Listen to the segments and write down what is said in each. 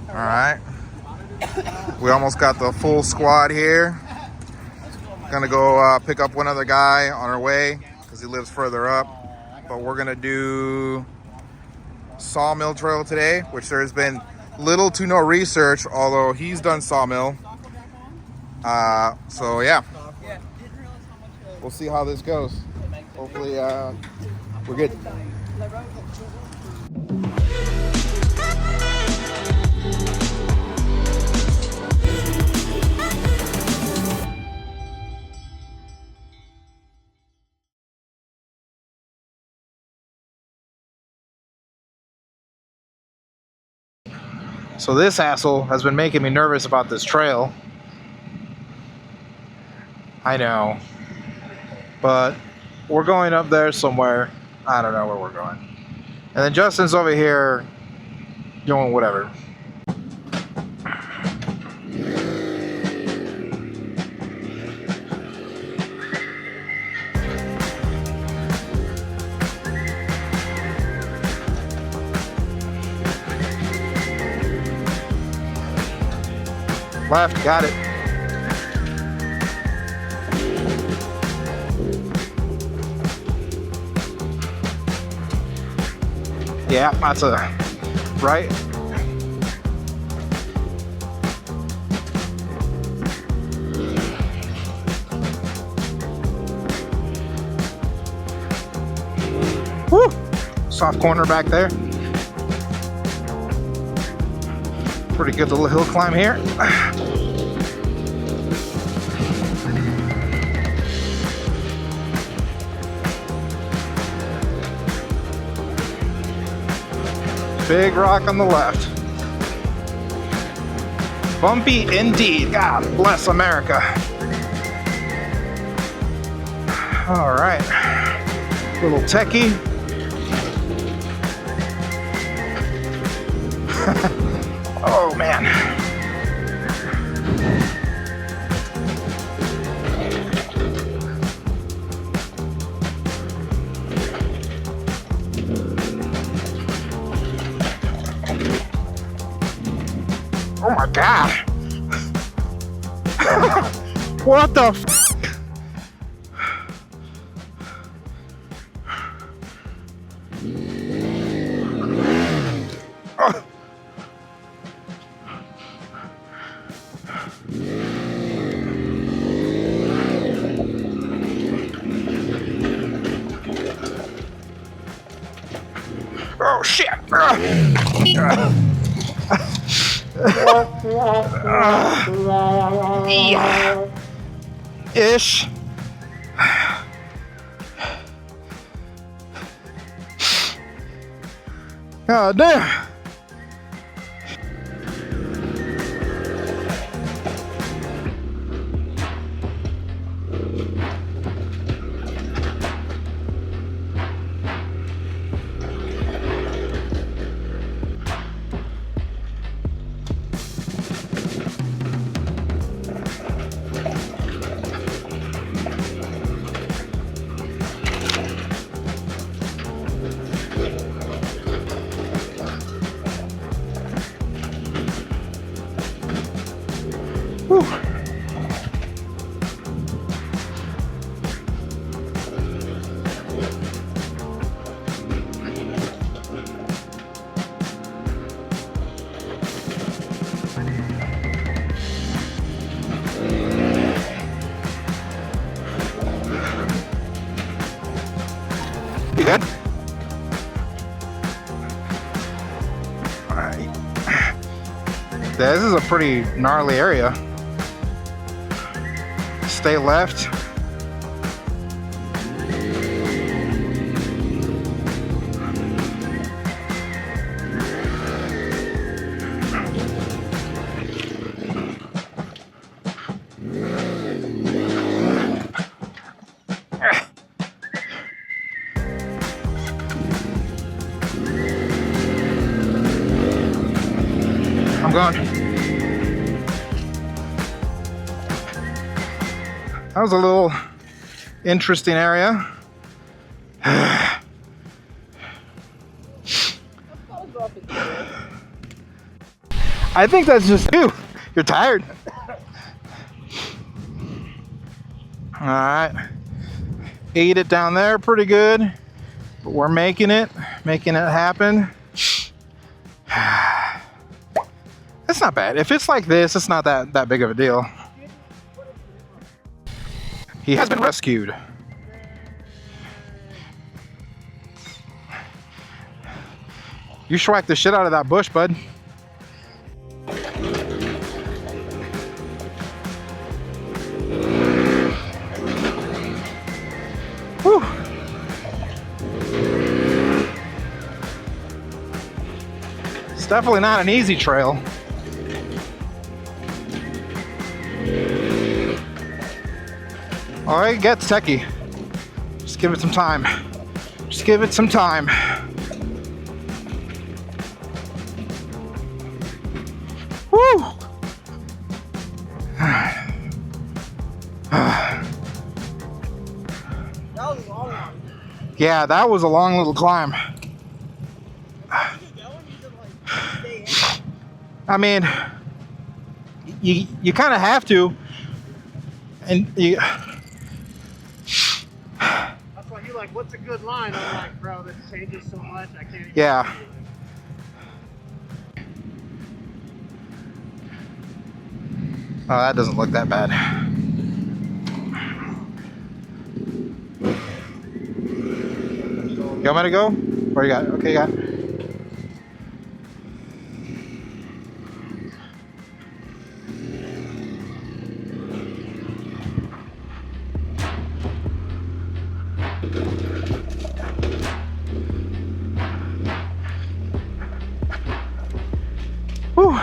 All right. We almost got the full squad here. Gonna go pick up one other guy on our way because he lives further up. But we're gonna do Sawmill Trail today, which there's been little to no research, although he's done Sawmill. So yeah, we'll see how this goes. Hopefully we're good. So this asshole has been making me nervous about this trail. I know. But we're going up there somewhere. I don't know where we're going. And then Justin's over here doing whatever. Left, got it. Yeah, that's a right. Woo! Soft corner back there. Pretty good little hill climb here. Big rock on the left. Bumpy indeed. God bless America. All right. Little techie. Oh man. Oh my God. What the f? Oh. Oh shit. Yeah. Ish. God damn. Whew. You good? All right. This is a pretty gnarly area. Stay left. I'm going. That was a little interesting area. I think that's just you. You're tired. All right. Ate it down there pretty good, but we're making it happen. It's not bad. If it's like this, it's not that big of a deal. He has been rescued. You schwacked the shit out of that bush, bud. Whew. It's definitely not an easy trail. All right, it gets techie. Just give it some time. Just give it some time. Woo! Yeah, that was a long little climb. I mean, you kind of have to, and you. That's why you're like, what's a good line? I'm like, bro, this changes so much, I can't even. Yeah. Oh, that doesn't look that bad. You want me to go? Where you got? Okay, you got. Whew.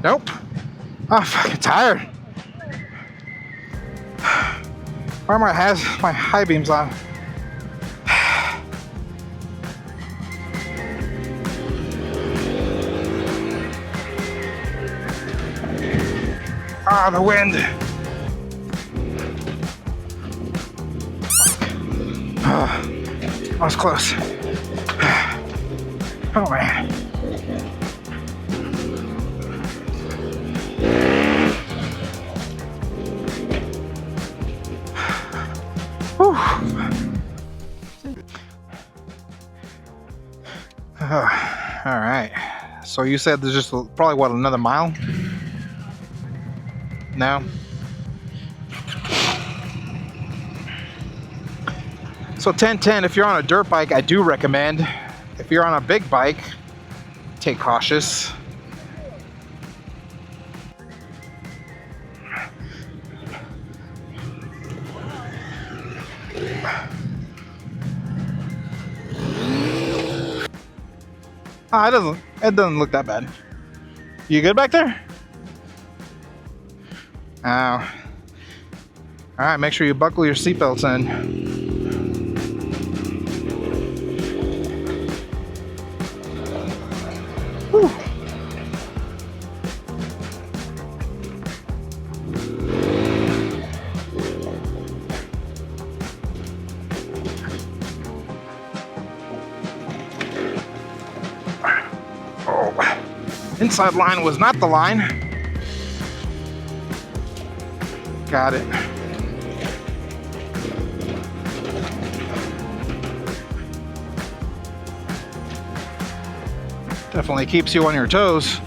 Nope. I'm fucking tired. Why are my high beams on? Ah, the wind. That was close. Oh man. All right. So you said there's just probably what, another mile? No. So 10-10, if you're on a dirt bike, I do recommend. If you're on a big bike, take cautious. It doesn't look that bad. You good back there? Oh. All right, make sure you buckle your seatbelts in. Whew. Inside line was not the line. Got it. Definitely keeps you on your toes.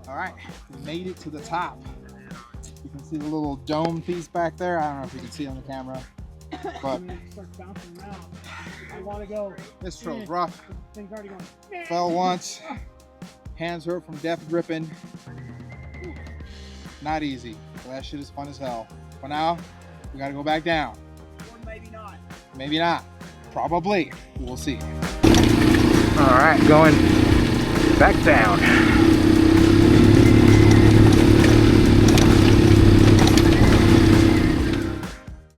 Alright, we made it to the top. You can see the little dome piece back there. I don't know if you can see it on the camera, but I want to go. this trail's rough. Thing's already going. Fell once, hands hurt from death gripping. Not easy, but that shit is fun as hell. For now, we gotta go back down. Or maybe not. Maybe not. Probably. We'll see. All right, going back down.